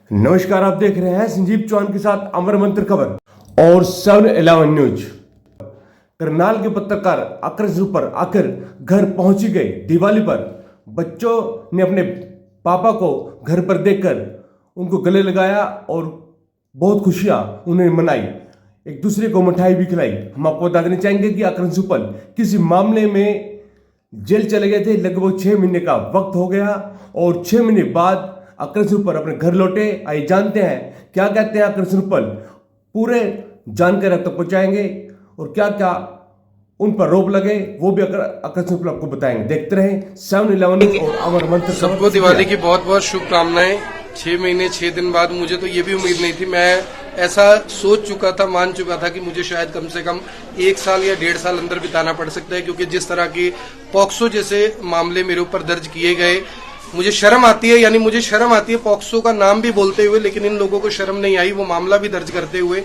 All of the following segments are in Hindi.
नमस्कार, आप देख रहे हैं संजीव चौहान के साथ अमर मंत्र खबर और 7-11 न्यूज। करनाल के पत्रकार आकर्ष पर आकर घर पहुंची गए। दिवाली पर बच्चों ने अपने पापा को घर पर देखकर उनको गले लगाया और बहुत खुशियां उन्हें मनाई, एक दूसरे को मिठाई भी खिलाई। हम आपको बता देना चाहेंगे कि आकर्ष सुपल किसी मामले में जेल चले गए थे। लगभग 6 महीने का वक्त हो गया और 6 महीने बाद आकर्ष पर अपने घर लौटे। आइए जानते हैं क्या कहते हैं आकर्ष पर, पूरे जानकारी तक पहुंचाएंगे और क्या क्या उन पर रोक लगे वो भी आकर्ष पर आपको बताएंगे। देखते रहें 7-11 और अमर मंत्र। सबको दिवाली की बहुत बहुत शुभकामनाएं। 6 महीने 6 दिन बाद मुझे तो ये भी उम्मीद नहीं थी। मैं ऐसा सोच चुका था, मान चुका था कि मुझे शायद कम से कम 1 साल या 1.5 साल अंदर बिताना पड़ सकता है, क्योंकि जिस तरह के पॉक्सो जैसे मामले मेरे ऊपर दर्ज किए गए, मुझे शर्म आती है। यानी मुझे शर्म आती है पॉक्सो का नाम भी बोलते हुए, लेकिन इन लोगों को शर्म नहीं आई। वो मामला भी दर्ज करते हुए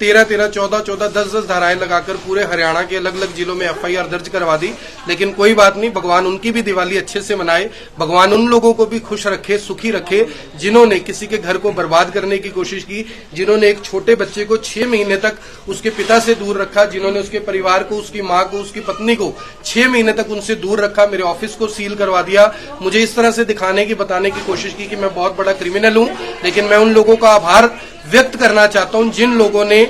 13-13, 14-14, 10-10 धाराएं लगाकर पूरे हरियाणा के अलग अलग जिलों में एफआईआर दर्ज करवा दी। लेकिन कोई बात नहीं, भगवान उनकी भी दिवाली अच्छे से मनाए। भगवान उन लोगों को भी खुश रखे, सुखी रखे, जिन्होंने किसी के घर को बर्बाद करने की कोशिश की, जिन्होंने एक छोटे बच्चे को 6 महीने तक उसके पिता से दूर रखा, जिन्होंने उसके परिवार को, उसकी माँ को, उसकी पत्नी को 6 महीने तक उनसे दूर रखा, मेरे ऑफिस को सील करवा दिया। मुझे इस तरह से दिखाने की, बताने की कोशिश की कि मैं बहुत बड़ा क्रिमिनल हूं। लेकिन मैं उन लोगों का आभार व्यक्त करना चाहता हूं जिन लोगों ने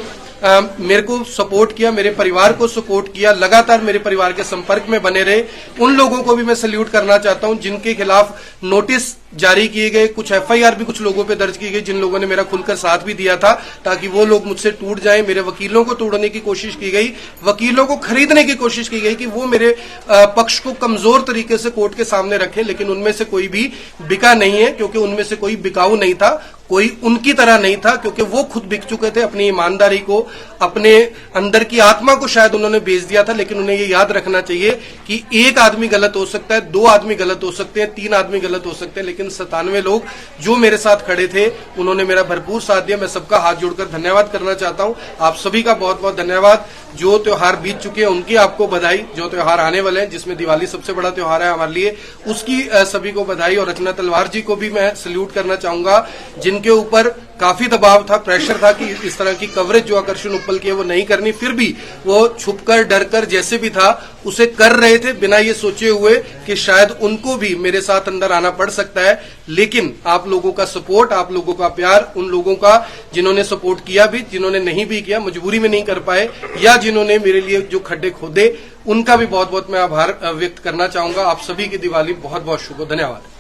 मेरे को सपोर्ट किया, मेरे परिवार को सपोर्ट किया, लगातार मेरे परिवार के संपर्क में बने रहे। उन लोगों को भी मैं सैल्यूट करना चाहता हूं जिनके खिलाफ नोटिस जारी किए गए, कुछ एफआईआर भी कुछ लोगों पे दर्ज की गई, जिन लोगों ने मेरा खुलकर साथ भी दिया था ताकि वो लोग मुझसे टूट जाएं। मेरे वकीलों को तोड़ने की कोशिश की गई, वकीलों को खरीदने की कोशिश की गई कि वो मेरे पक्ष को कमजोर तरीके से कोर्ट के सामने रखें, लेकिन उनमें से कोई भी बिका नहीं है, क्योंकि उनमें से कोई बिकाऊ नहीं था, कोई उनकी तरह नहीं था, क्योंकि वो खुद बिक चुके थे। अपनी ईमानदारी को, अपने अंदर की आत्मा को शायद उन्होंने बेच दिया था। लेकिन उन्हें ये याद रखना चाहिए कि एक आदमी गलत हो सकता है, 2 आदमी गलत हो सकते हैं, 3 आदमी गलत हो सकते हैं, लेकिन 97 लोग जो मेरे साथ खड़े थे उन्होंने मेरा भरपूर साथ दिया। मैं सबका हाथ जोड़कर धन्यवाद करना चाहता हूं। आप सभी का बहुत बहुत धन्यवाद। जो त्योहार बीत चुके हैं उनकी आपको बधाई, जो त्योहार आने वाले हैं जिसमें दिवाली सबसे बड़ा त्योहार है हमारे लिए, उसकी सभी को बधाई। और रचना तलवार जी को भी मैं सैल्यूट करना चाहूंगा, जिनके ऊपर काफी दबाव था, प्रेशर था कि इस तरह की कवरेज जो आकर्षण उपल की है वो नहीं करनी, फिर भी वो छुपकर, डरकर, जैसे भी था उसे कर रहे थे, बिना ये सोचे हुए कि शायद उनको भी मेरे साथ अंदर आना पड़ सकता है। लेकिन आप लोगों का सपोर्ट, आप लोगों का प्यार, उन लोगों का जिन्होंने सपोर्ट किया भी, जिन्होंने नहीं भी किया, मजबूरी में नहीं कर पाए, या जिन्होंने मेरे लिए जो खड्डे खोदे, उनका भी बहुत बहुत मैं आभार व्यक्त करना चाहूंगा। आप सभी की दिवाली बहुत बहुत शुभ हो। धन्यवाद।